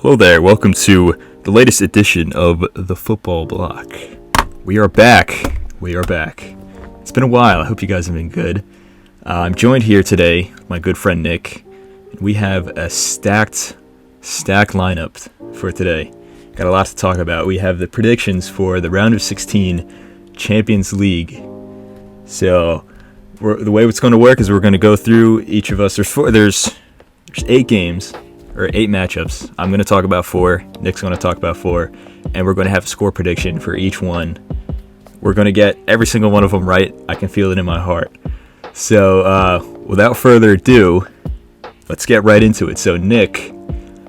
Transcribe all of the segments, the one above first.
Hello there, welcome to the latest edition of the Football Bloc. We are back. It's been a while, I hope you guys have been good. I'm joined here today by my good friend Nick. We have a stacked lineup for today. Got a lot to talk about. We have the predictions for the round of 16 Champions League. So the way it's going to work is we're going to go through each of us. There's 8 games. Or 8 matchups. I'm going to talk about 4. Nick's going to talk about 4. And we're going to have a score prediction for each one. We're going to get every single one of them right. I can feel it in my heart. So, without further ado, let's get right into it. So, Nick,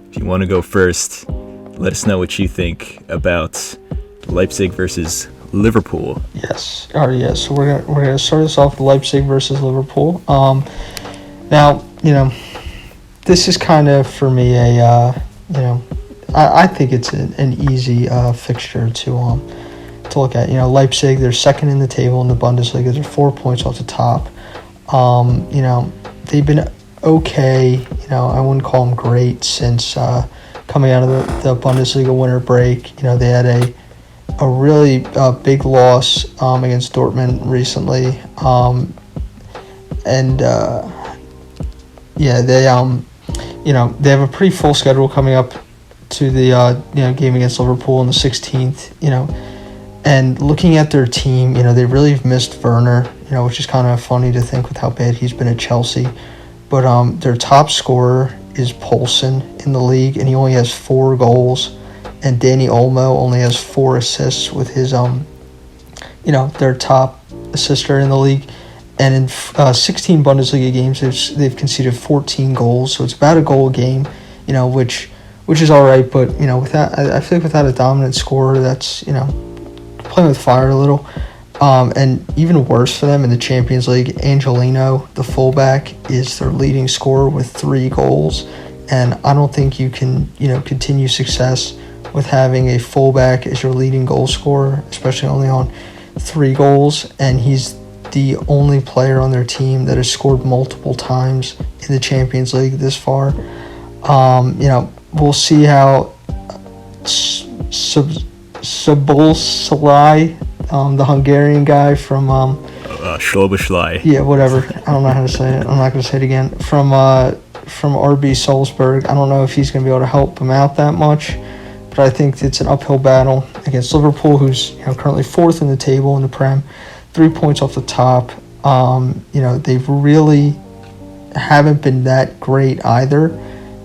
if you want to go first, let us know what you think about Leipzig versus Liverpool. Yes. All right, yes. So we're gonna start this off with Leipzig versus Liverpool. Now, this is kind of, for me, I think it's an easy fixture to look at. Leipzig, they're second in the table in the Bundesliga. They're 4 points off the top. They've been okay. I wouldn't call them great since coming out of the Bundesliga winter break. They had a really big loss against Dortmund recently. They have a pretty full schedule coming up to the game against Liverpool on the 16th. And looking at their team, they really have missed Werner. Which is kind of funny to think with how bad he's been at Chelsea. But their top scorer is Poulsen in the league, and he only has 4 goals. And Danny Olmo only has 4 assists with his their top assister in the league. And in 16 Bundesliga games, they've conceded 14 goals, so it's about a goal a game, which is all right. But I feel like without a dominant scorer, that's playing with fire a little. And even worse for them in the Champions League, Angelino, the fullback, is their leading scorer with 3 goals. And I don't think you can continue success with having a fullback as your leading goal scorer, especially only on 3 goals. And he's the only player on their team that has scored multiple times in the Champions League this far. We'll see how Szoboszlai, the Hungarian guy from Szoboszlai. Yeah, whatever. I don't know how to say it. I'm not going to say it again. From RB Salzburg. I don't know if he's going to be able to help him out that much, but I think it's an uphill battle against Liverpool, who's currently 4th in the table in the Prem. 3 points off the top. They've really haven't been that great either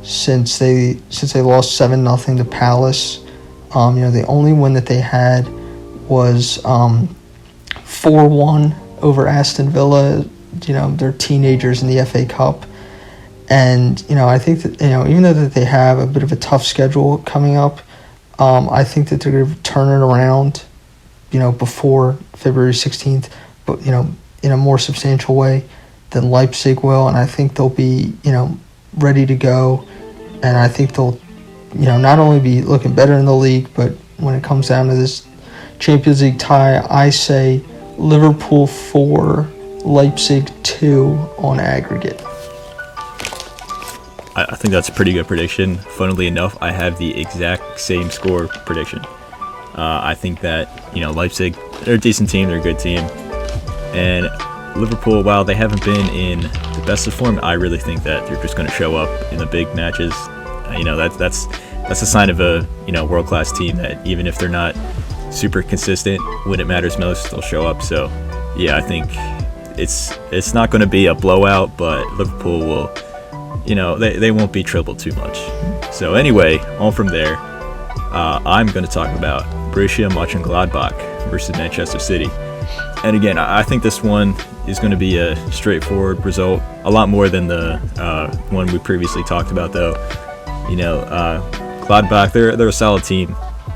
since they lost 7-0 to Palace. The only win that they had was 4-1 over Aston Villa. They're teenagers in the FA Cup. And I think that even though that they have a bit of a tough schedule coming up, I think that they're going to turn it around before February 16th, but, in a more substantial way than Leipzig will. And I think they'll be, ready to go. And I think they'll, not only be looking better in the league, but when it comes down to this Champions League tie, I say Liverpool 4, Leipzig 2 on aggregate. I think that's a pretty good prediction. Funnily enough, I have the exact same score prediction. I think that, Leipzig, they're a decent team, they're a good team. And Liverpool, while they haven't been in the best of form, I really think that they're just going to show up in the big matches. That's a sign of a, world-class team that even if they're not super consistent when it matters most, they'll show up. So, yeah, I think it's not going to be a blowout, but Liverpool will, they won't be troubled too much. So anyway, on from there, I'm going to talk about Borussia Mönchengladbach versus Manchester City. And again, I think this one is going to be a straightforward result, a lot more than the one we previously talked about, though. Gladbach, they're a solid team.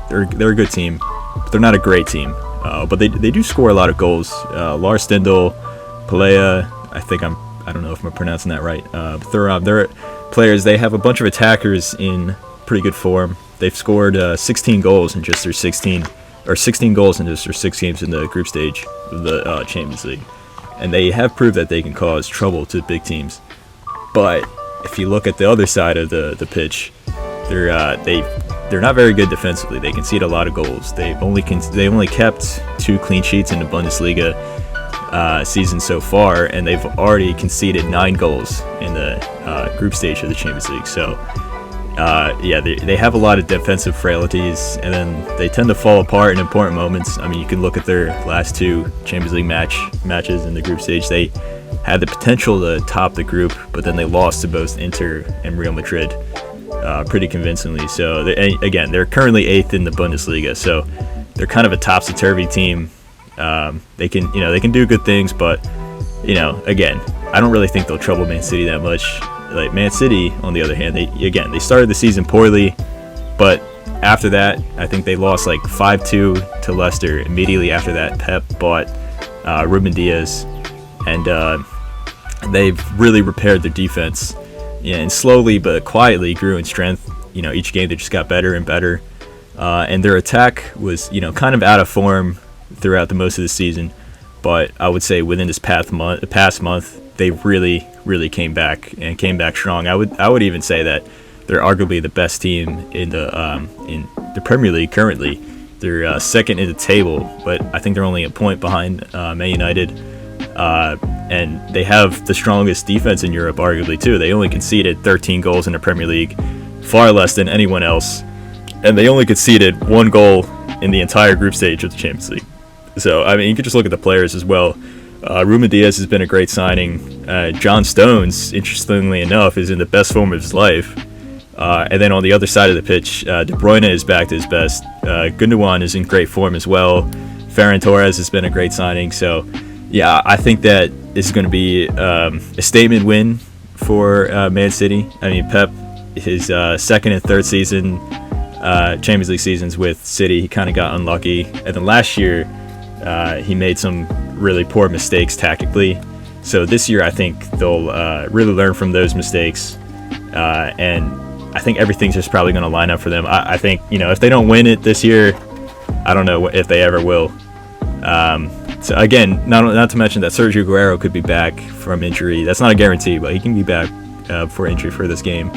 They're a good team, but they're not a great team. But they do score a lot of goals. Lars Stindl, Pelea, I don't know if I'm pronouncing that right. But they're players. They have a bunch of attackers in pretty good form. They've scored 16 goals in just their 16 goals in just their 6 games in the group stage of the Champions League. And they have proved that they can cause trouble to big teams. But if you look at the other side of the pitch, They're not very good defensively. They concede a lot of goals. They only kept 2 clean sheets in the Bundesliga season so far, and they've already conceded 9 goals in the group stage of the Champions League. So they have a lot of defensive frailties, and then they tend to fall apart in important moments. I mean, you can look at their last 2 Champions League matches in the group stage. They had the potential to top the group, but then they lost to both Inter and Real Madrid pretty convincingly. So they're currently 8th in the Bundesliga, so they're kind of a topsy-turvy team. They can do good things, but again, I don't really think they'll trouble Man City that much. Like Man City, on the other hand, they started the season poorly, but after that, I think they lost like 5-2 to Leicester. Immediately after that, Pep bought Ruben Diaz, and they've really repaired their defense. Yeah, and slowly but quietly grew in strength. Each game they just got better and better, and their attack was kind of out of form throughout the most of the season. But I would say within this past month, they really came back strong. I would even say that they're arguably the best team in the Premier League currently. They're second in the table, but I think they're only a point behind Man United. And they have the strongest defense in Europe, arguably, too. They only conceded 13 goals in the Premier League, far less than anyone else. And they only conceded 1 goal in the entire group stage of the Champions League. So, I mean, you can just look at the players as well. Ruben Diaz has been a great signing. John Stones, interestingly enough, is in the best form of his life. And then on the other side of the pitch, De Bruyne is back to his best. Gundogan is in great form as well. Ferran Torres has been a great signing. So, yeah, I think that this is going to be a statement win for Man City. I mean, Pep, his second and third season, Champions League seasons with City, he kind of got unlucky. And then last year, he made some really poor mistakes tactically. So this year, I think they'll really learn from those mistakes. And I think everything's just probably going to line up for them. I think, if they don't win it this year, I don't know if they ever will. So again, not to mention that Sergio Aguero could be back from injury. That's not a guarantee, but he can be back for injury for this game.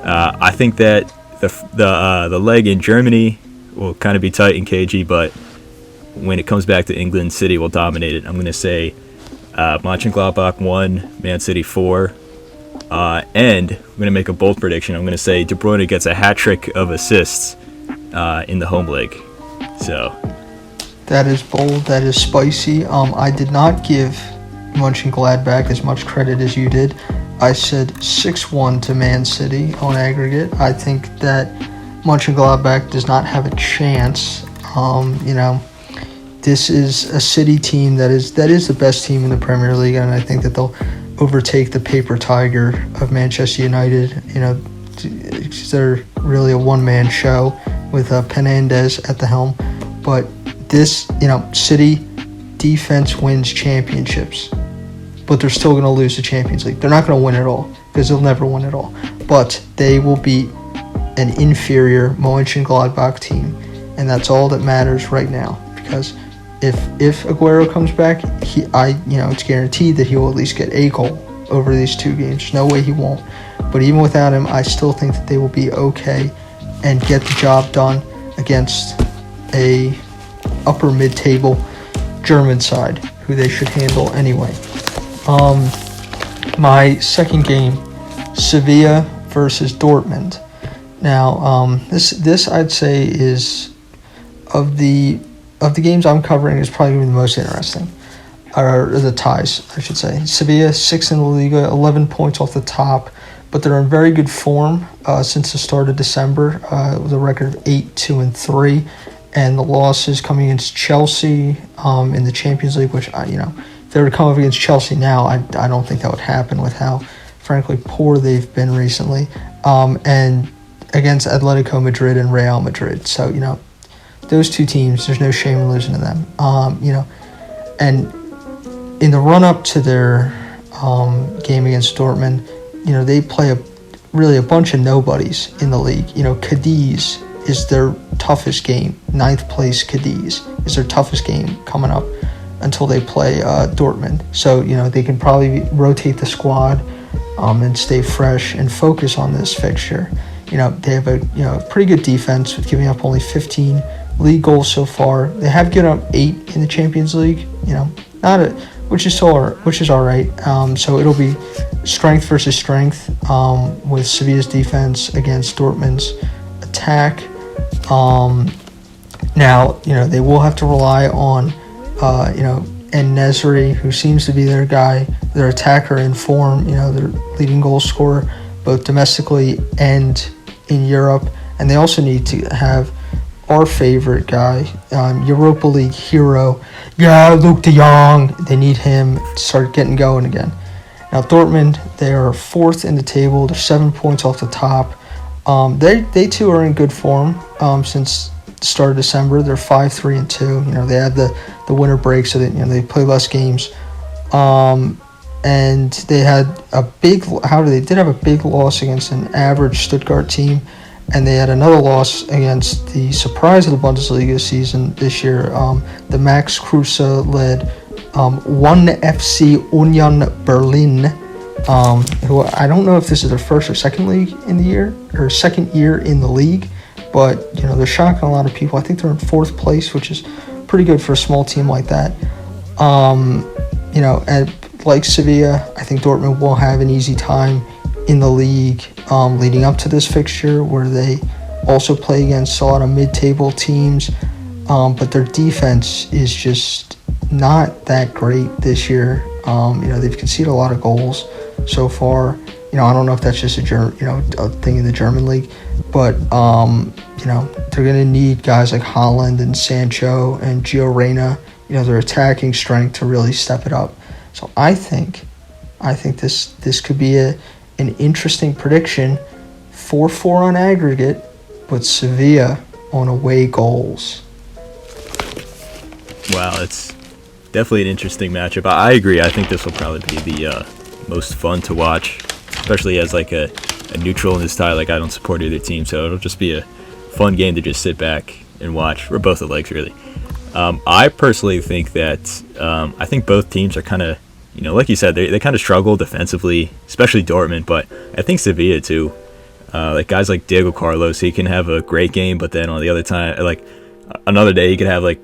I think that the leg in Germany will kind of be tight and cagey, but when it comes back to England, City will dominate it. I'm going to say Mönchengladbach 1, Man City 4. And I'm going to make a bold prediction. I'm going to say De Bruyne gets a hat trick of assists in the home leg. So that is bold. That is spicy. I did not give Mönchengladbach as much credit as you did. I said 6-1 to Man City on aggregate. I think that Mönchengladbach does not have a chance. This is a City team that is the best team in the Premier League, and I think that they'll overtake the paper tiger of Manchester United. They're really a one-man show with Penandes at the helm. But this, City defense wins championships, but they're still going to lose the Champions League. They're not going to win it all because they'll never win it all. But they will beat an inferior Mönchengladbach team, and that's all that matters right now. Because if Aguero comes back, it's guaranteed that he will at least get a goal over these 2 games. There's no way he won't. But even without him, I still think that they will be okay and get the job done against a upper mid-table German side, who they should handle anyway. My second game, Sevilla versus Dortmund. Now, this I'd say is of the games I'm covering is probably going to be the most interesting, or the ties, I should say. Sevilla, 6th in the Liga, 11 points off the top, but they're in very good form since the start of December, with a record of 8-2-3, and the losses coming against Chelsea in the Champions League, which, if they were to come up against Chelsea now, I don't think that would happen with how, frankly, poor they've been recently, and against Atletico Madrid and Real Madrid. So, those 2 teams, there's no shame in losing to them. And in the run-up to their game against Dortmund, they play a bunch of nobodies in the league. Cadiz is their toughest game. 9th place Cadiz is their toughest game coming up until they play Dortmund. So, they can probably rotate the squad and stay fresh and focus on this fixture. they have a pretty good defense with giving up only 15 league goals so far. They have given up 8 in the Champions League. Which is all right. So it'll be strength versus strength with Sevilla's defense against Dortmund's attack. Now, they will have to rely on, En-Nesyri, who seems to be their guy, their attacker in form, their leading goal scorer, both domestically and in Europe. And they also need to have our favorite guy, Europa League hero, Luke de Jong. They need him to start getting going again. Now, Dortmund, they are 4th in the table. They're 7 points off the top. They too are in good form since the start of December. They're 5-3-2. They had the winter break, so they play less games. And they had they did have a big loss against an average Stuttgart team, and they had another loss against the surprise of the Bundesliga season this year, the Max Kruse-led 1 FC Union Berlin, who I don't know if this is their first or second year in the league, but they're shocking a lot of people. I think they're in 4th place, which is pretty good for a small team like that. And like Sevilla, I think Dortmund will have an easy time in the league leading up to this fixture, where they also play against a lot of mid-table teams, but their defense is just not that great this year. They've conceded a lot of goals so far. I don't know if that's just a thing in the German league, but they're going to need guys like Haaland and Sancho and Gio Reyna, their attacking strength to really step it up. So I think this could be an interesting prediction. 4-4 on aggregate, but Sevilla on away goals. Wow, it's definitely an interesting matchup. I agree. I think this will probably be the most fun to watch, especially as like a neutral in this tie. Like, I don't support either team, so it'll just be a fun game to just sit back and watch for both the legs, really. I personally think that I think both teams are kind of, like you said, they kind of struggle defensively, especially Dortmund, but I think Sevilla too. Like guys like Diego Carlos, he can have a great game, but then on the other time, like another day, he could have a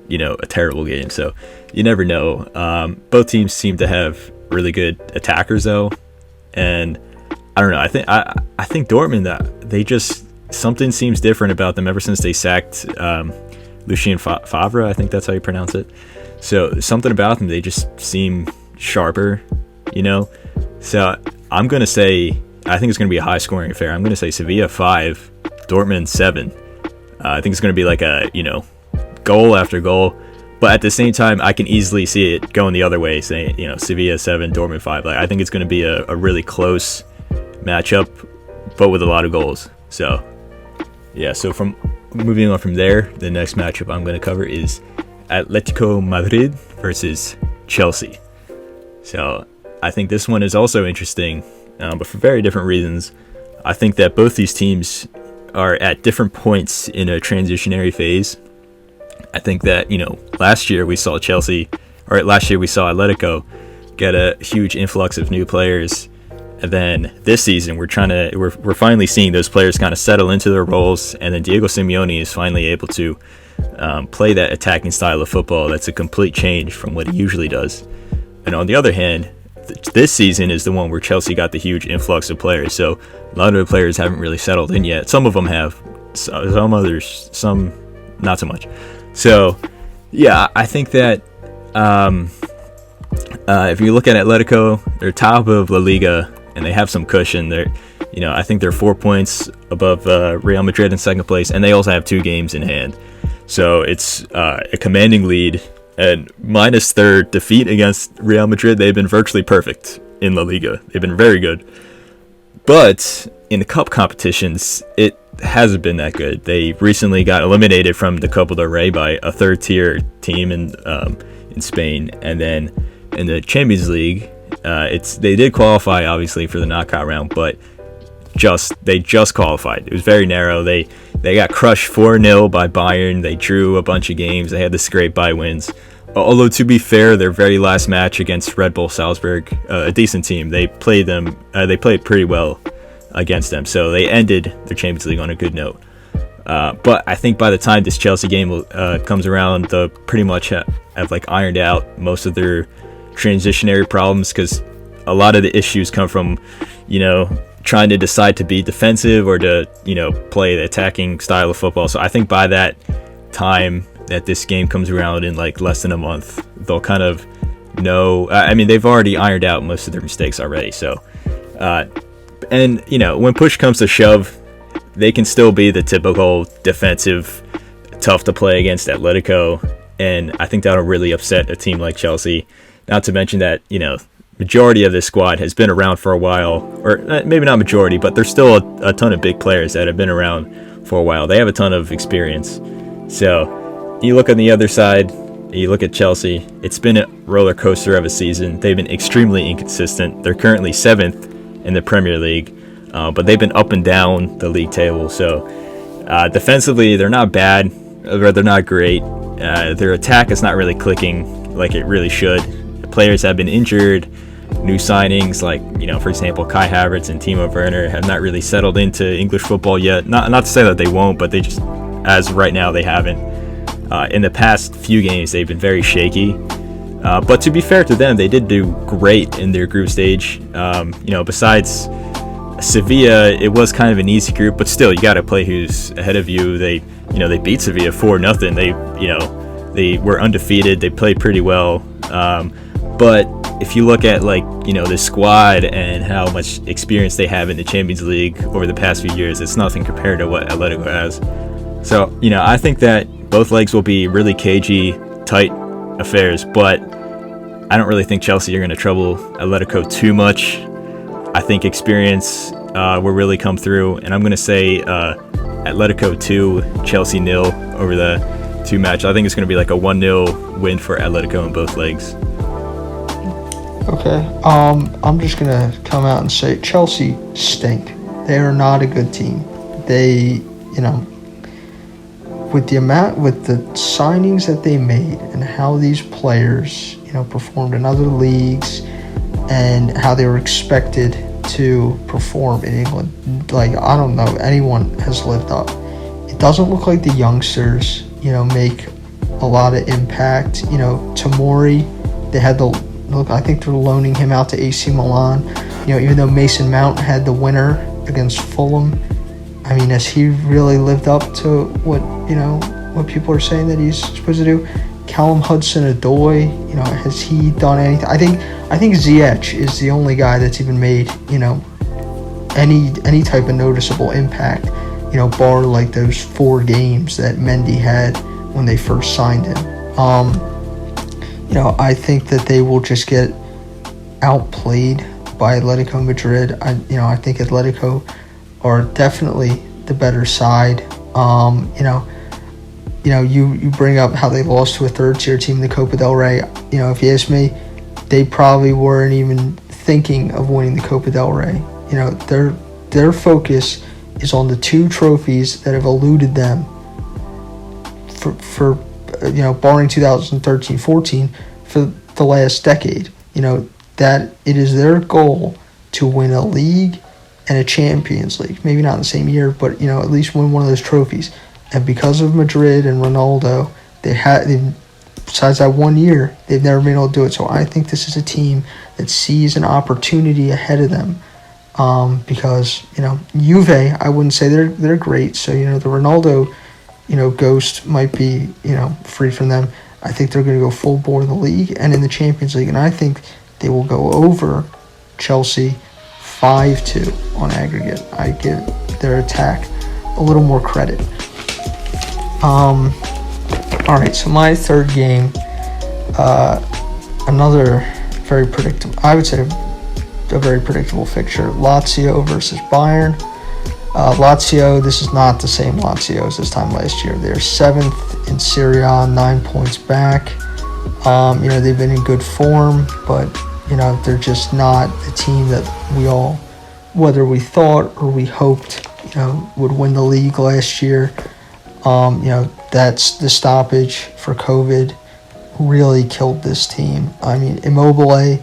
terrible game. So you never know. Both teams seem to have really good attackers though, and I don't know. I think Dortmund, they just, something seems different about them ever since they sacked Lucien Favre. I think that's how you pronounce it. So something about them, they just seem sharper, So I'm going to say, I think it's going to be a high-scoring affair. I'm going to say Sevilla 5, Dortmund 7. I think it's going to be like a, goal after goal. But at the same time, I can easily see it going the other way, saying, Sevilla 7, Dortmund 5. Like, I think it's going to be a really close matchup, but with a lot of goals. So, yeah, so moving on from there, the next matchup I'm going to cover is Atletico Madrid versus Chelsea. So I think this one is also interesting, but for very different reasons. I think that both these teams are at different points in a transitionary phase. I think that, last year we saw Atletico get a huge influx of new players. And then this season, we're finally seeing those players kind of settle into their roles. And then Diego Simeone is finally able to play that attacking style of football. That's a complete change from what he usually does. And on the other hand, this season is the one where Chelsea got the huge influx of players. So a lot of the players haven't really settled in yet. Some of them have, some others, some not so much. So, yeah, I think that if you look at Atletico, they're top of La Liga, and they have some cushion. I think they're 4 points above Real Madrid in second place, and they also have 2 games in hand. So it's a commanding lead. And minus their defeat against Real Madrid, they've been virtually perfect in La Liga. They've been very good. But in the cup competitions, it hasn't been that good. They recently got eliminated from the Copa del Rey by a third-tier team in Spain. And then in the Champions League, they did qualify, obviously, for the knockout round, but they just qualified. It was very narrow. They got crushed 4-0 by Bayern. They drew a bunch of games. They had the scrape bye wins. Although, to be fair, their very last match against Red Bull Salzburg, a decent team, they played pretty well against them. So they ended their Champions League on a good note. But I think by the time this Chelsea game comes around, they'll pretty much have like ironed out most of their transitionary problems, because a lot of the issues come from, trying to decide to be defensive or to, play the attacking style of football. So I think by that time that this game comes around in like less than a month, they'll kind of know. They've already ironed out most of their mistakes already. So, and when push comes to shove, they can still be the typical defensive, tough to play against Atletico, and I think that'll really upset a team like Chelsea. Not to mention that, majority of this squad has been around for a while, or maybe not majority, but there's still a ton of big players that have been around for a while. They have a ton of experience. So you look on the other side, you look at Chelsea, it's been a roller coaster of a season. They've been extremely inconsistent. They're currently 7th in the Premier League, but they've been up and down the league table. So defensively, they're not bad, or they're not great. Their attack is not really clicking like it really should. The players have been injured. New signings like, for example, Kai Havertz and Timo Werner have not really settled into English football yet. Not to say that they won't, but they just, as of right now, they haven't. In the past few games, they've been very shaky. But to be fair to them, they did do great in their group stage. Besides Sevilla, it was kind of an easy group, but still, you got to play who's ahead of you. They beat Sevilla 4-0. They were undefeated. They played pretty well. But if you look at the squad and how much experience they have in the Champions League over the past few years, it's nothing compared to what Atletico has. So, I think that both legs will be really cagey, tight affairs, but I don't really think Chelsea are going to trouble Atletico too much. I think experience will really come through, and I'm going to say Atletico 2, Chelsea 0 over the two matches. I think it's going to be like a 1-0 win for Atletico in both legs. Okay, I'm just going to come out and say Chelsea stink. They are not a good team. They, with the signings that they made and how these players, performed in other leagues and how they were expected to perform in England, I don't know anyone has lived up. It doesn't look like the youngsters, make a lot of impact. Tomori, they had I think they're loaning him out to AC Milan. Even though Mason Mount had the winner against Fulham, has he really lived up to what people are saying that he's supposed to do? Callum Hudson-Odoi, has he done anything? I think Ziyech is the only guy that's even made, any type of noticeable impact, bar like those 4 games that Mendy had when they first signed him. I think that they will just get outplayed by Atletico Madrid. I think Atletico are definitely the better side. You bring up how they lost to a third-tier team in the Copa del Rey. If you ask me, they probably weren't even thinking of winning the Copa del Rey. Their focus is on the 2 trophies that have eluded them for barring 2013-14 for the last decade. That it is their goal to win a league and a Champions League. Maybe not in the same year, but at least win one of those trophies. And because of Madrid and Ronaldo, besides that 1 year, they've never been able to do it. So I think this is a team that sees an opportunity ahead of them. Because Juve, I wouldn't say they're great. So the Ronaldo ghost might be free from them. I think they're going to go full bore in the league and in the Champions League, and I think they will go over Chelsea 5-2 on aggregate. I give their attack a little more credit. All right, so my third game, another very predictable, I would say a very predictable fixture, Lazio versus Bayern. Lazio, this is not the same Lazio as this time last year. They're 7th in Serie A, 9 points back. They've been in good form, but they're just not the team that we all, whether we thought or we hoped, would win the league last year. That's the stoppage for COVID really killed this team. Immobile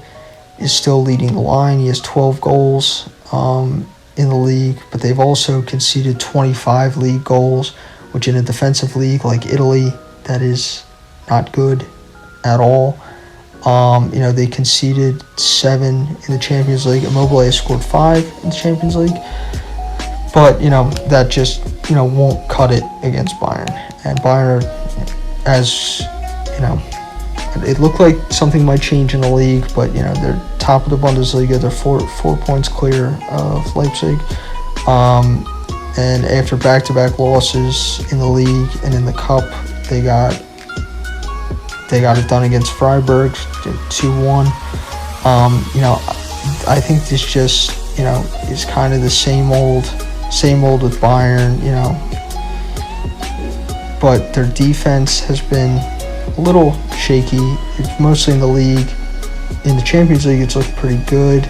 is still leading the line. He has 12 goals. in the league, but they've also conceded 25 league goals, which in a defensive league like Italy, that is not good at all. They conceded 7 in the Champions League. Immobile scored 5 in the Champions League. But, that just, won't cut it against Bayern. And Bayern, as, it looked like something might change in the league, but, they're top of the Bundesliga. They're four points clear of Leipzig. And after back-to-back losses in the league and in the cup, they got it done against Freiburg, 2-1. I think this just, is kind of the same old with Bayern, But their defense has been a little shaky. It's mostly in the league. In the Champions League, it's looked pretty good.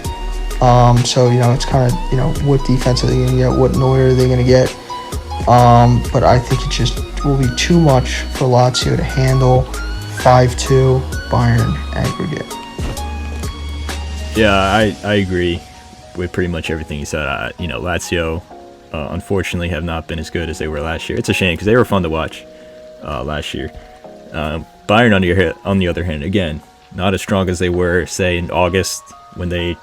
So, it's kind of, what defense are they going to get? What Neuer are they going to get? But I think it just will be too much for Lazio to handle. 5-2 Bayern aggregate. Yeah, I agree with pretty much everything you said. Lazio, unfortunately, have not been as good as they were last year. It's a shame because they were fun to watch last year. Bayern, on the other hand, again, not as strong as they were, say, in August when they,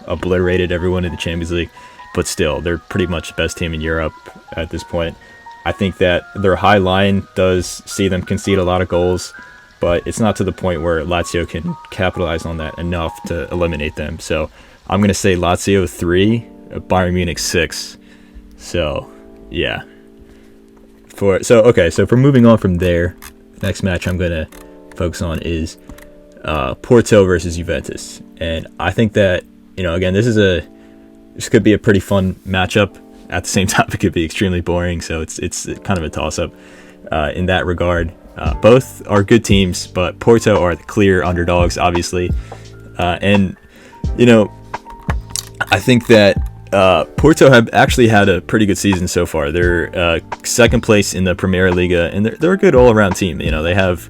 obliterated everyone in the Champions League. But still, they're pretty much the best team in Europe at this point. I think that their high line does see them concede a lot of goals, but it's not to the point where Lazio can capitalize on that enough to eliminate them. So I'm going to say Lazio 3, Bayern Munich 6. So, yeah. So for moving on from there, next match I'm going to focus on is Porto versus Juventus. And I think that, again, this could be a pretty fun matchup. At the same time, it could be extremely boring. So it's kind of a toss-up in that regard. Both are good teams, but Porto are the clear underdogs, obviously. I think that Porto have actually had a pretty good season so far. They're second place in the Premier Liga, and they're a good all-around team. They have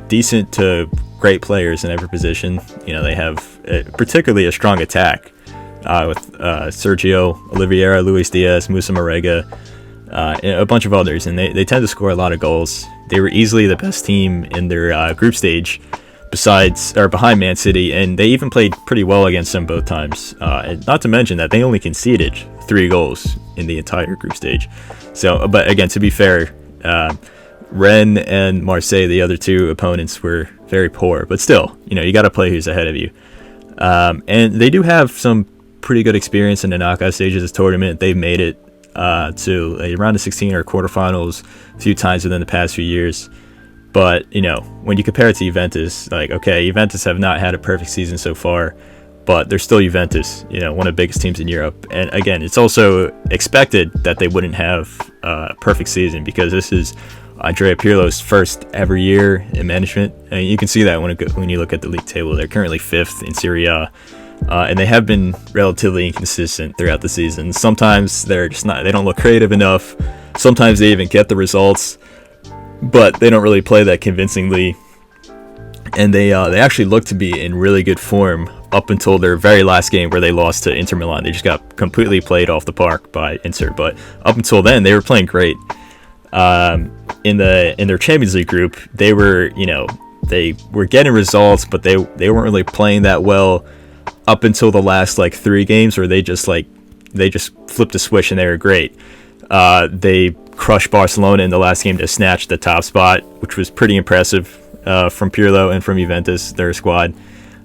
decent to great players in every position. They have particularly a strong attack with Sergio Oliveira, Luis Diaz, Musa Marega, and a bunch of others, and they tend to score a lot of goals. They were easily the best team in their group stage, behind Man City, and they even played pretty well against them both times. And not to mention that they only conceded 3 goals in the entire group stage. So, but again, to be fair, Rennes and Marseille, the other 2 opponents, were very poor. But still, you got to play who's ahead of you. And they do have some pretty good experience in the knockout stages of this tournament. They've made it to a round of 16 or quarterfinals a few times within the past few years. But, when you compare it to Juventus, Juventus have not had a perfect season so far, but they're still Juventus, one of the biggest teams in Europe. And again, it's also expected that they wouldn't have a perfect season because this is Andrea Pirlo's first ever year in management. And you can see that when you look at the league table. They're currently 5th in Serie A. And they have been relatively inconsistent throughout the season. Sometimes they don't look creative enough. Sometimes they even get the results, but they don't really play that convincingly. And they actually look to be in really good form up until their very last game where they lost to Inter Milan. They just got completely played off the park by Inter, but up until then they were playing great. In their Champions League group, they were getting results, but they weren't really playing that well up until the last 3 games where they just flipped a switch and they were great. They crushed Barcelona in the last game to snatch the top spot, which was pretty impressive from Pirlo and from Juventus, their squad.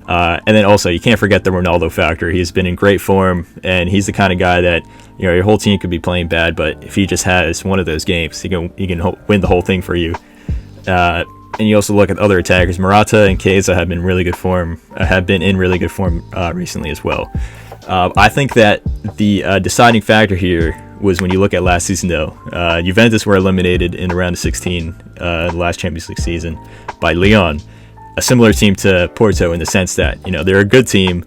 And then also, you can't forget the Ronaldo factor. He's been in great form, and he's the kind of guy that your whole team could be playing bad, but if he just has one of those games, he can win the whole thing for you. And you also look at other attackers. Morata and Chiesa have been in really good form recently as well. I think that the deciding factor here was when you look at last season, though. Juventus were eliminated in the round of 16 the last Champions League season by Lyon, a similar team to Porto in the sense that they're a good team,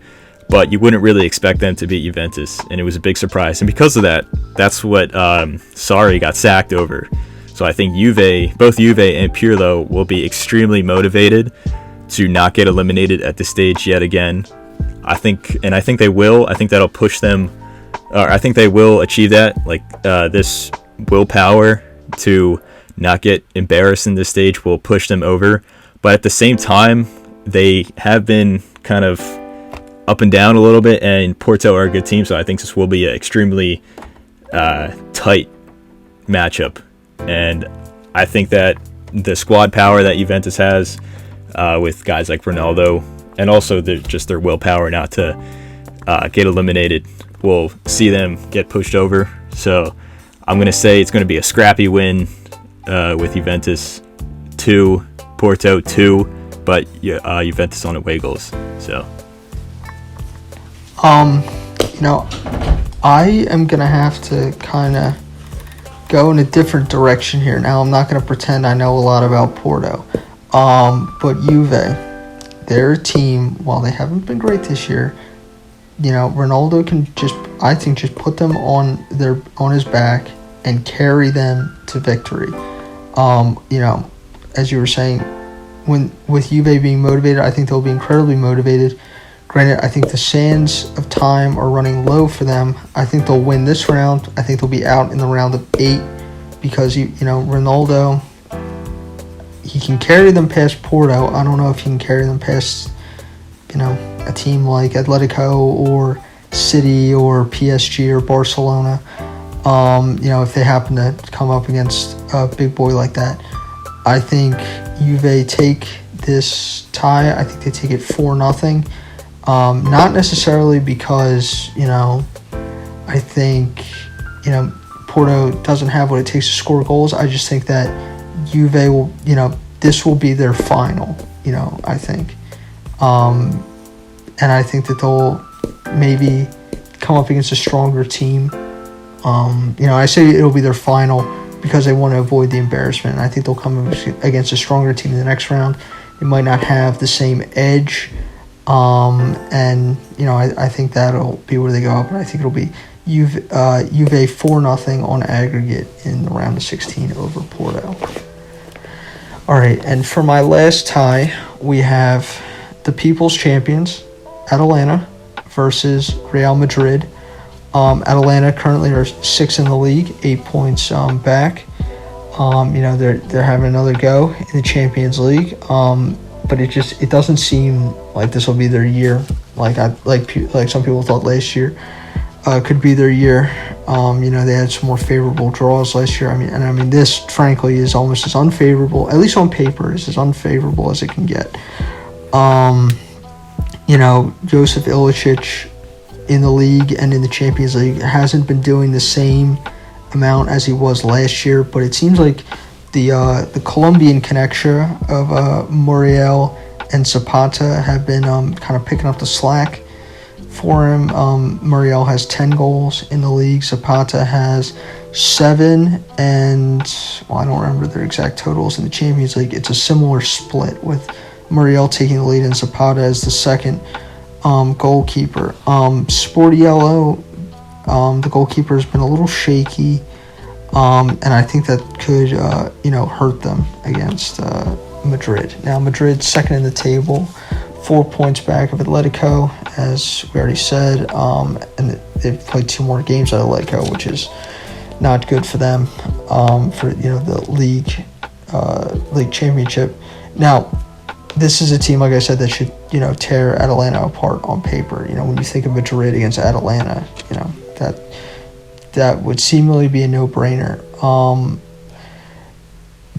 but you wouldn't really expect them to beat Juventus, and it was a big surprise. And because of that, that's what Sarri got sacked over. So I think both Juve and Pirlo will be extremely motivated to not get eliminated at this stage yet again. I think they will. I think that'll push them I think they will achieve that. Like this willpower to not get embarrassed in this stage will push them over. But at the same time, they have been kind of up and down a little bit, and Porto are a good team, so I think this will be an extremely tight matchup. And I think that the squad power that Juventus has with guys like Ronaldo, and also just their willpower not to get eliminated, will see them get pushed over. So I'm going to say it's going to be a scrappy win with Juventus 2, Porto 2, but Juventus on away goals. So, I am going to have to kind of go in a different direction here. Now, I'm not going to pretend I know a lot about Porto. But Juve, their team, while they haven't been great this year, Ronaldo can just put them on his back and carry them to victory. As you were saying, with Juve being motivated, I think they'll be incredibly motivated. Granted, I think the sands of time are running low for them. I think they'll win this round. I think they'll be out in the round of 8 because Ronaldo, he can carry them past Porto. I don't know if he can carry them past a team like Atletico or City or PSG or Barcelona. If they happen to come up against a big boy like that. I think Juve take this tie. I think they take it 4-0. Not necessarily because, I think, Porto doesn't have what it takes to score goals. I just think that Juve will, this will be their final, I think. And I think that they'll maybe come up against a stronger team. I say it'll be their final because they want to avoid the embarrassment. And I think they'll come against a stronger team in the next round. It might not have the same edge. I think that'll be where they go up. But I think it'll be Juve 4-0 on aggregate in the round of 16 over Porto. All right, and for my last tie, we have the People's Champions, Atalanta, versus Real Madrid. Atalanta currently are 6th in the league, 8 points back. They're having another go in the Champions League. But it doesn't seem like this will be their year. Like some people thought last year could be their year. They had some more favorable draws last year. This frankly is almost as unfavorable, at least on paper, is as unfavorable as it can get. Joseph Ilicic in the league and in the Champions League hasn't been doing the same amount as he was last year, but it seems like the Colombian connection of Muriel and Zapata have been kind of picking up the slack for him. Muriel has 10 goals in the league. Zapata has 7, and I don't remember their exact totals in the Champions League. It's a similar split with Muriel taking the lead and Zapata as the second goalkeeper. Sportiello, the goalkeeper, has been a little shaky. And I think that could, hurt them against Madrid. Now, Madrid's second in the table, 4 points back of Atletico, as we already said. And they've played 2 more games at Atletico, which is not good for them for the league championship. Now, this is a team, like I said, that should tear Atalanta apart on paper. When you think of Madrid against Atalanta, that would seemingly be a no-brainer.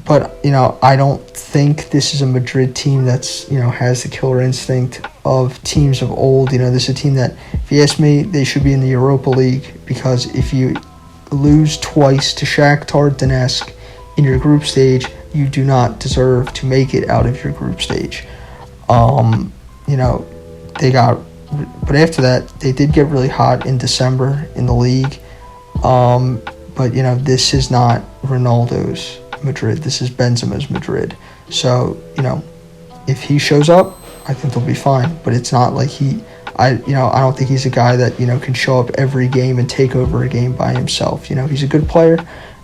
But I don't think this is a Madrid team that's has the killer instinct of teams of old. This is a team that, if you ask me, they should be in the Europa League, because if you lose twice to Shakhtar Donetsk in your group stage, you do not deserve to make it out of your group stage. But after that, they did get really hot in December in the league. But this is not Ronaldo's Madrid. This is Benzema's Madrid. So, if he shows up, I think they'll be fine. But it's not like I don't think he's a guy that, can show up every game and take over a game by himself. He's a good player,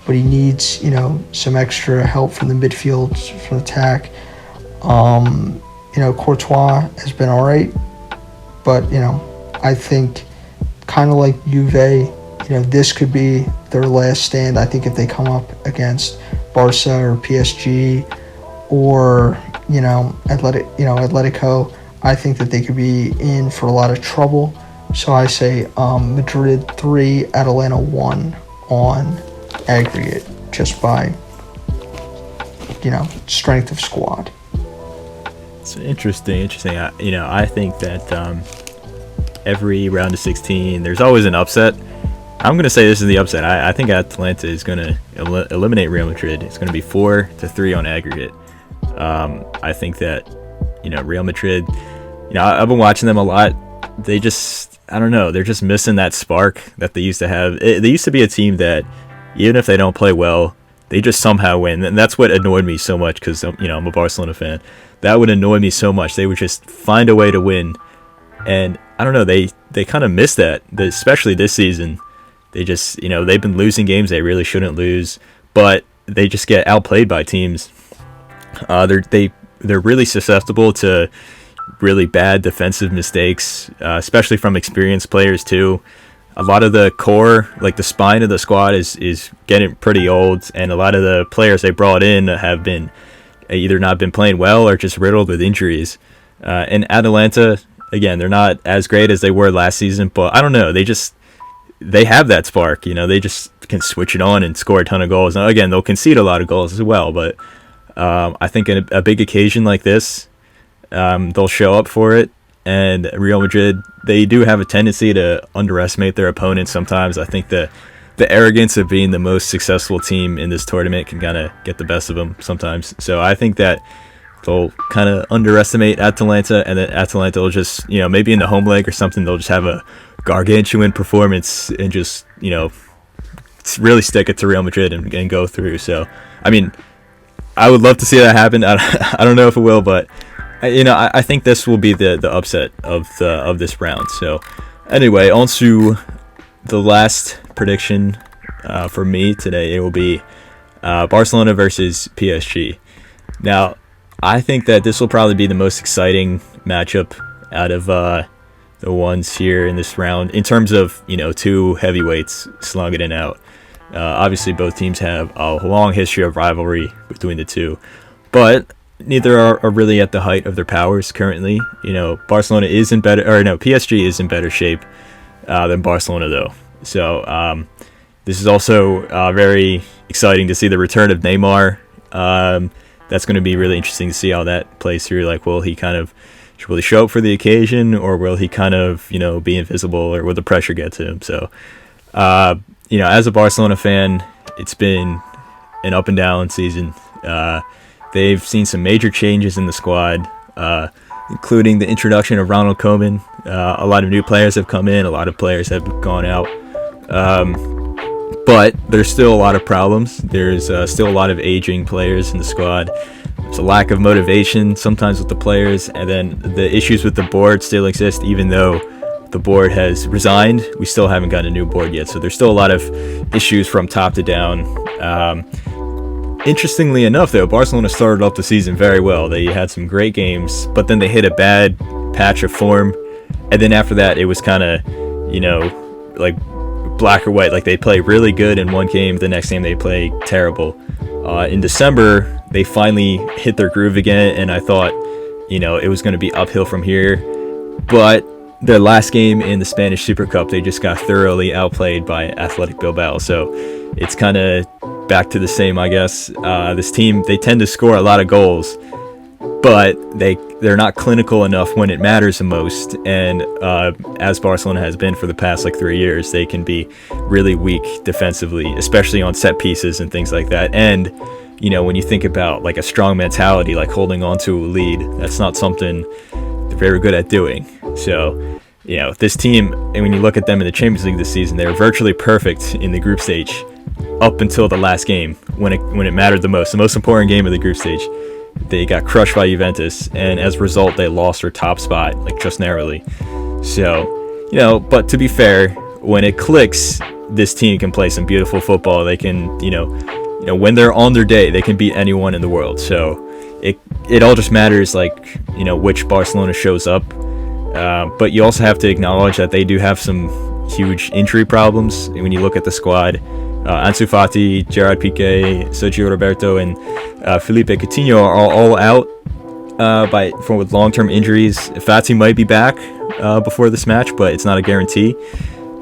but he needs, some extra help from the midfield, from attack. Courtois has been all right, but, I think kind of like Juve, this could be their last stand. I think if they come up against Barca or PSG or Atletico, I think that they could be in for a lot of trouble. So I say Madrid 3, Atalanta 1 on aggregate, just by strength of squad. It's interesting. I think that every round of 16, there's always an upset. I'm going to say this is the upset. I think Atalanta is going to eliminate Real Madrid. It's going to be 4-3 on aggregate. I think that, Real Madrid, I've been watching them a lot. They just, I don't know, they're just missing that spark that they used to have. They used to be a team that, even if they don't play well, they just somehow win. And that's what annoyed me so much because, I'm a Barcelona fan. That would annoy me so much. They would just find a way to win. And I don't know, they kind of miss that, especially this season. They just, they've been losing games they really shouldn't lose, but they just get outplayed by teams. They're really susceptible to really bad defensive mistakes, especially from experienced players too. A lot of the core, like the spine of the squad, is getting pretty old, and a lot of the players they brought in have been either not been playing well or just riddled with injuries. And Atalanta, again, they're not as great as they were last season, but I don't know, they have that spark. They just can switch it on and score a ton of goals. Now, again, they'll concede a lot of goals as well, but I think in a big occasion like this, they'll show up for it. And Real Madrid, they do have a tendency to underestimate their opponents sometimes. I think the arrogance of being the most successful team in this tournament can kind of get the best of them sometimes. So I think that they'll kind of underestimate Atalanta, and then Atalanta will just, maybe in the home leg or something, they'll just have a gargantuan performance and just, really stick it to Real Madrid and go through. So, I mean, I would love to see that happen. I don't know if it will, but I think this will be the upset of this round. So anyway, on to the last prediction for me today. It will be Barcelona versus PSG. Now, I think that this will probably be the most exciting matchup out of the ones here in this round in terms of, two heavyweights slugging it out. Obviously, both teams have a long history of rivalry between the two, but neither are really at the height of their powers currently. Barcelona is in better, PSG is in better shape than Barcelona though. So this is also very exciting to see the return of Neymar. That's going to be really interesting to see how that plays through. Like, will he show up for the occasion, or will he kind of, be invisible, or will the pressure get to him? So, as a Barcelona fan, it's been an up and down season. They've seen some major changes in the squad, including the introduction of Ronald Koeman. A lot of new players have come in. A lot of players have gone out. But there's still a lot of problems. There's still a lot of aging players in the squad. There's a lack of motivation sometimes with the players. And then the issues with the board still exist, even though the board has resigned. We still haven't gotten a new board yet. So there's still a lot of issues from top to down. Interestingly enough, though, Barcelona started off the season very well. They had some great games, but then they hit a bad patch of form. And then after that, it was kind of, like black or white. Like, they play really good in one game, the next game they play terrible. In December, they finally hit their groove again, and I thought, it was going to be uphill from here. But their last game in the Spanish Super Cup, they just got thoroughly outplayed by Athletic Bilbao. So it's kind of back to the same, I guess. This team, they tend to score a lot of goals, but they're not clinical enough when it matters the most. And as Barcelona has been for the past 3 years, they can be really weak defensively, especially on set pieces and things like that. And when you think about a strong mentality, like holding on to a lead, that's not something they're very good at doing. So this team, and when you look at them in the Champions League this season, they were virtually perfect in the group stage up until the last game when it mattered the most important game of the group stage. They got crushed by Juventus, and as a result, they lost their top spot just narrowly. So, but to be fair, when it clicks, this team can play some beautiful football. They can, when they're on their day, they can beat anyone in the world. So it all just matters, which Barcelona shows up. But you also have to acknowledge that they do have some huge injury problems. When you look at the squad, Ansu Fati, Gerard Piqué, Sergio Roberto, and Felipe Coutinho are all out with long-term injuries. Fati might be back before this match, but it's not a guarantee.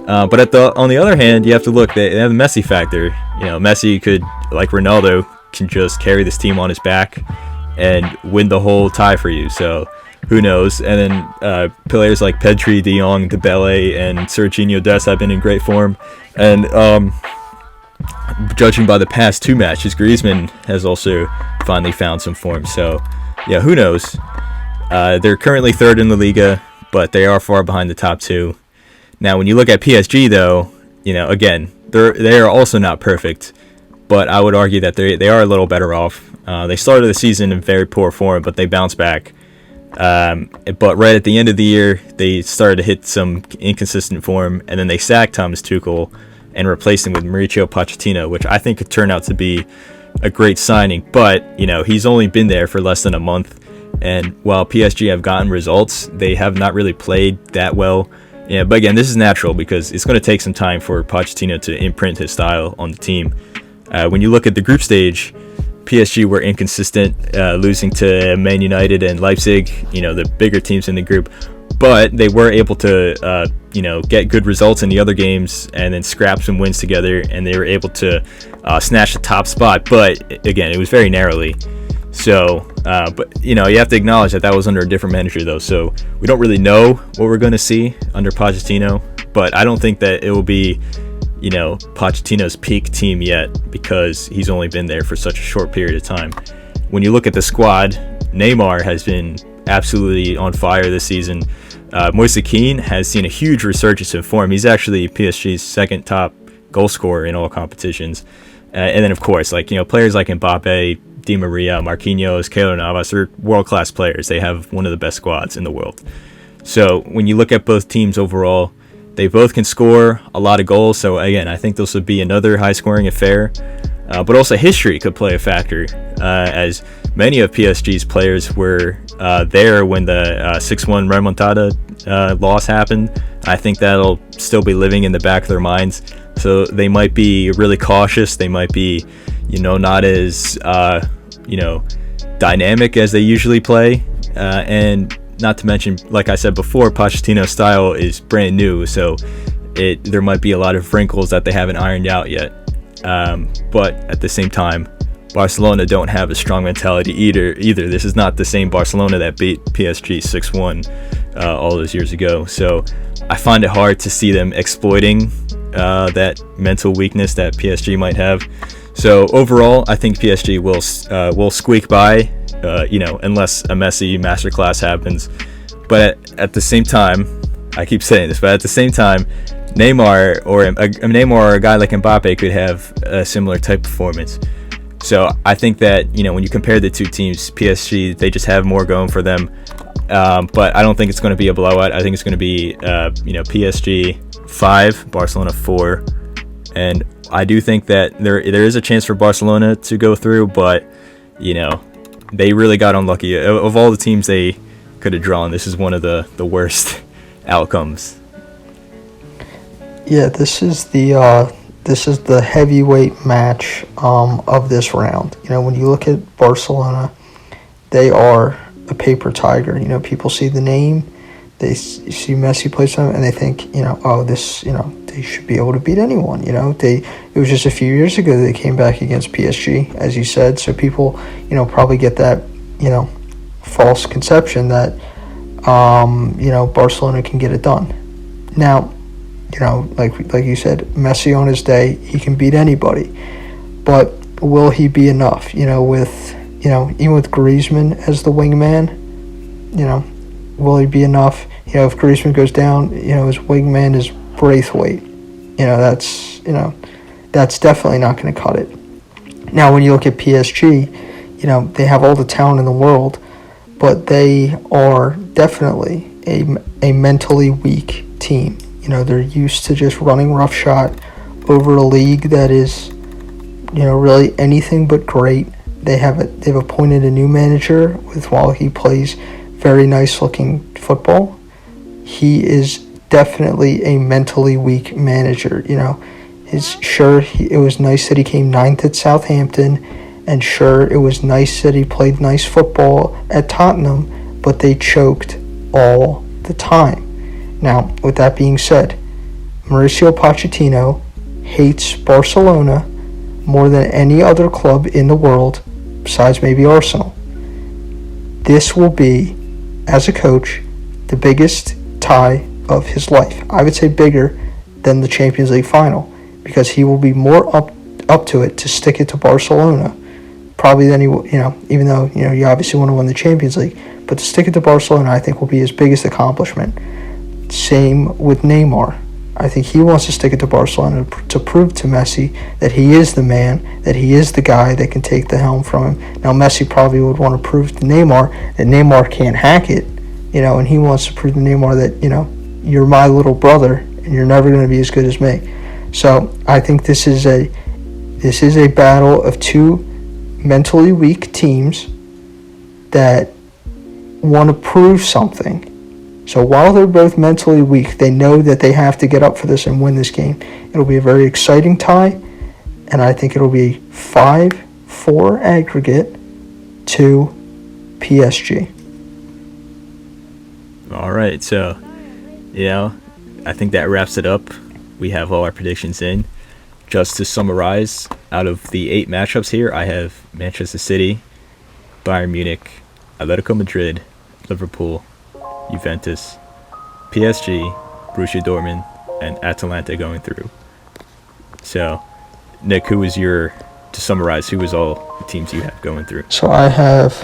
But on the other hand, you have to look. They have the Messi factor. Messi could, like Ronaldo, can just carry this team on his back and win the whole tie for you. So who knows? And then players like Pedri, De Jong, Dembele, and Serginho Dest have been in great form. And judging by the past 2 matches, Griezmann has also finally found some form. So yeah, who knows? They're currently 3rd in La Liga, but they are far behind the top 2. Now, when you look at PSG, though, again, they are also not perfect, but I would argue that they are a little better off. They started the season in very poor form, but they bounced back. But right at the end of the year, they started to hit some inconsistent form, and then they sacked Thomas Tuchel and replaced him with Mauricio Pochettino, which I think could turn out to be a great signing. But, he's only been there for less than a month, and while PSG have gotten results, they have not really played that well. Yeah, but again, this is natural because it's going to take some time for Pochettino to imprint his style on the team. When you look at the group stage, PSG were inconsistent, losing to Man United and Leipzig, the bigger teams in the group. But they were able to, get good results in the other games and then scrap some wins together, and they were able to snatch the top spot. But again, it was very narrowly. So, but you have to acknowledge that was under a different manager, though. So we don't really know what we're going to see under Pochettino. But I don't think that it will be, Pochettino's peak team yet, because he's only been there for such a short period of time. When you look at the squad, Neymar has been absolutely on fire this season. Moise Kean has seen a huge resurgence in form. He's actually PSG's 2nd top goal scorer in all competitions. And then, of course, players like Mbappe, Di Maria, Marquinhos, Keylor Navas are world-class players. They have one of the best squads in the world. So when you look at both teams overall, they both can score a lot of goals. So again, I think this would be another high-scoring affair. But also history could play a factor, as many of PSG's players were there when the 6-1 remontada loss happened. I think that'll still be living in the back of their minds. So they might be really cautious. They might be, not as, dynamic as they usually play. And not to mention, like I said before, Pochettino's style is brand new. So there might be a lot of wrinkles that they haven't ironed out yet. But at the same time, Barcelona don't have a strong mentality either. This is not the same Barcelona that beat PSG 6-1 all those years ago. So I find it hard to see them exploiting that mental weakness that PSG might have. So overall, I think PSG will squeak by, unless a Messi masterclass happens. But at the same time, I keep saying this, but at the same time, Neymar or a guy like Mbappe could have a similar type performance. So I think that, when you compare the two teams, PSG, they just have more going for them. But I don't think it's going to be a blowout. I think it's going to be, PSG 5, Barcelona 4. And I do think that there is a chance for Barcelona to go through, but, they really got unlucky. Of all the teams they could have drawn, this is one of the worst outcomes. Yeah, this is the heavyweight match of this round. When you look at Barcelona, they are a paper tiger. People see the name, they see Messi play some, and they think, they should be able to beat anyone. It was just a few years ago they came back against PSG, as you said. So people, probably get that, false conception that, Barcelona can get it done. Now, like you said, Messi on his day, he can beat anybody. But will he be enough? Even with Griezmann as the wingman, will he be enough? If Griezmann goes down, his wingman is Braithwaite. That's definitely not going to cut it. Now, when you look at PSG, they have all the talent in the world, but they are definitely a mentally weak team. They're used to just running roughshod over a league that is, really anything but great. They've appointed a new manager while he plays very nice looking football. He is definitely a mentally weak manager. You know, it was nice that he came ninth at Southampton, and sure, it was nice that he played nice football at Tottenham, but they choked all the time. Now, with that being said, Mauricio Pochettino hates Barcelona more than any other club in the world, besides maybe Arsenal. This will be, as a coach, the biggest tie of his life. I would say bigger than the Champions League final, because he will be more up to it to stick it to Barcelona, probably than he will, even though, you obviously want to win the Champions League, but to stick it to Barcelona, I think, will be his biggest accomplishment. Same with Neymar. I think he wants to stick it to Barcelona to prove to Messi that he is the man, that he is the guy that can take the helm from him. Now, Messi probably would want to prove to Neymar that Neymar can't hack it, and he wants to prove to Neymar that, you're my little brother and you're never going to be as good as me. So I think this is a battle of two mentally weak teams that want to prove something. So while they're both mentally weak, they know that they have to get up for this and win this game. It'll be a very exciting tie, and I think it'll be 5-4 aggregate to PSG. All right, so, I think that wraps it up. We have all our predictions in. Just to summarize, out of the 8 matchups here, I have Manchester City, Bayern Munich, Atletico Madrid, Liverpool, Juventus, PSG, Borussia Dortmund, and Atalanta going through. So, Nick, to summarize, who was all the teams you have going through? So I have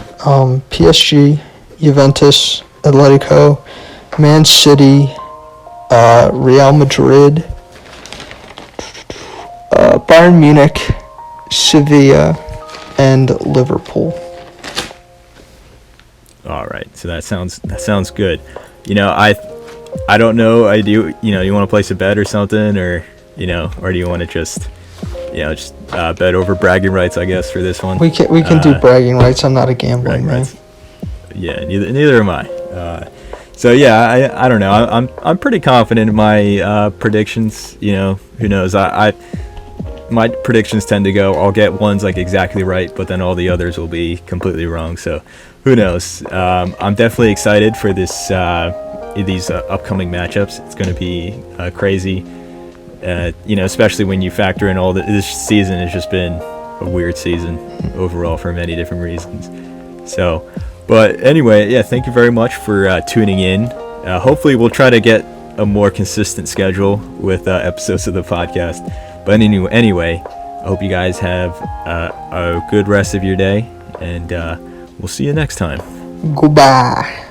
PSG, Juventus, Atletico, Man City, Real Madrid, Bayern Munich, Sevilla, and Liverpool. All right, so that sounds good. I don't know. I do. You want to place a bet or something, or or do you want to just bet over bragging rights? I guess for this one, we can do bragging rights. I'm not a gambling man. Rights. Yeah, neither am I. So yeah, I don't know. I'm pretty confident in my predictions. Who knows? My predictions tend to go, I'll get ones like exactly right, but then all the others will be completely wrong. So who knows? I'm definitely excited for these upcoming matchups. It's going to be crazy, especially when you factor in this season has just been a weird season overall for many different reasons. So, but anyway, yeah, thank you very much for tuning in. Hopefully we'll try to get a more consistent schedule with episodes of the podcast. But anyway, I hope you guys have a good rest of your day, and we'll see you next time. Goodbye.